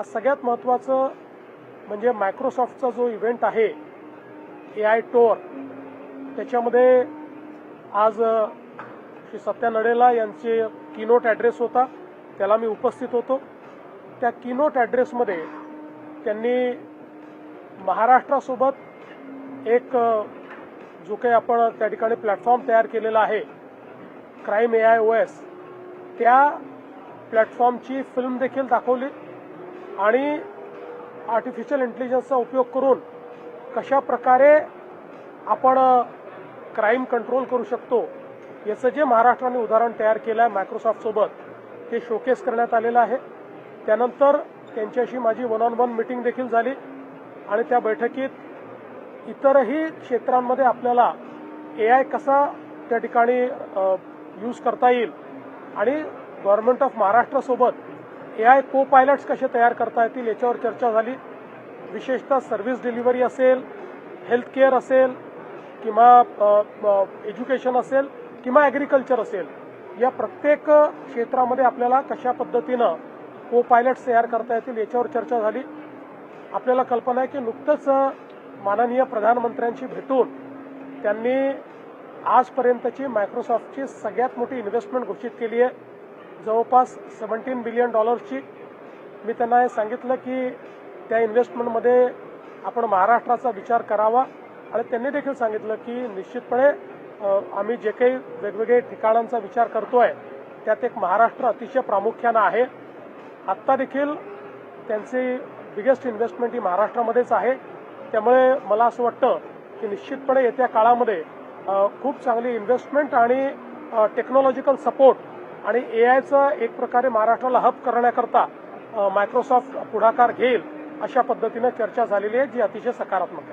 आज सगळ्यात महत्त्वाचं म्हणजे मायक्रोसॉफ्टचा जो इव्हेंट आहे AI टूर, त्याच्यामध्ये आज श्री सत्या नडेला यांचे कीनोट ॲड्रेस होता, त्याला मी उपस्थित होतो। त्या कीनोट ॲड्रेसमध्ये त्यांनी महाराष्ट्रासोबत एक जो काही आपण त्या ठिकाणी प्लॅटफॉर्म तयार केलेला आहे क्राईम AI OS, त्या प्लॅटफॉर्मची फिल्म देखील दाखवली आणि आर्टिफिशियल इंटेलिजन्सचा उपयोग करून कशा प्रकारे आपण क्राईम कंट्रोल करू शकतो याचं जे महाराष्ट्राने उदाहरण तयार केलं आहे मायक्रोसॉफ्टसोबत, ते शोकेस करण्यात आलेलं आहे। त्यानंतर त्यांच्याशी माझी वन-ऑन-वन मीटिंग देखील झाली आणि त्या बैठकीत इतरही क्षेत्रांमध्ये आपल्याला AI कसा त्या ठिकाणी यूज करता येईल आणि गव्हर्नमेंट ऑफ महाराष्ट्रासोबत AI को पायलट्स कसे तयार करता येतील याच्यावर चर्चा झाली। विशेषतः सर्व्हिस डिलिव्हरी असेल, हेल्थ केअर असेल किंवा एज्युकेशन असेल किंवा ॲग्रिकल्चर असेल, या प्रत्येक क्षेत्रामध्ये आपल्याला कशा पद्धतीनं को पायलट्स तयार करता येतील याच्यावर चर्चा झाली। आपल्याला कल्पना आहे की नुकतंच माननीय प्रधानमंत्र्यांशी भेटून त्यांनी आजपर्यंतची मायक्रोसॉफ्टची सगळ्यात मोठी इन्व्हेस्टमेंट घोषित केली आहे, जवळपास $17 बिलियन। मी त्यांना हे सांगितलं की त्या इन्व्हेस्टमेंटमध्ये आपण महाराष्ट्राचा विचार करावा आणि त्यांनी देखील सांगितलं की निश्चितपणे आम्ही जे काही वेगवेगळे ठिकाणांचा विचार करतोय त्यात एक महाराष्ट्र अतिशय प्रामुख्यानं आहे। आत्ता देखील त्यांची बिगेस्ट इन्व्हेस्टमेंट ही महाराष्ट्रामध्येच आहे। त्यामुळे मला असं वाटतं की निश्चितपणे येत्या काळामध्ये खूप चांगली इन्व्हेस्टमेंट आणि टेक्नॉलॉजिकल सपोर्ट आणि AIचं एक प्रकारे महाराष्ट्राला हब करण्याकरता मायक्रोसॉफ्ट पुढाकार घेईल अशा पद्धतीने चर्चा झालेली आहे, जी अतिशय सकारात्मक आहे।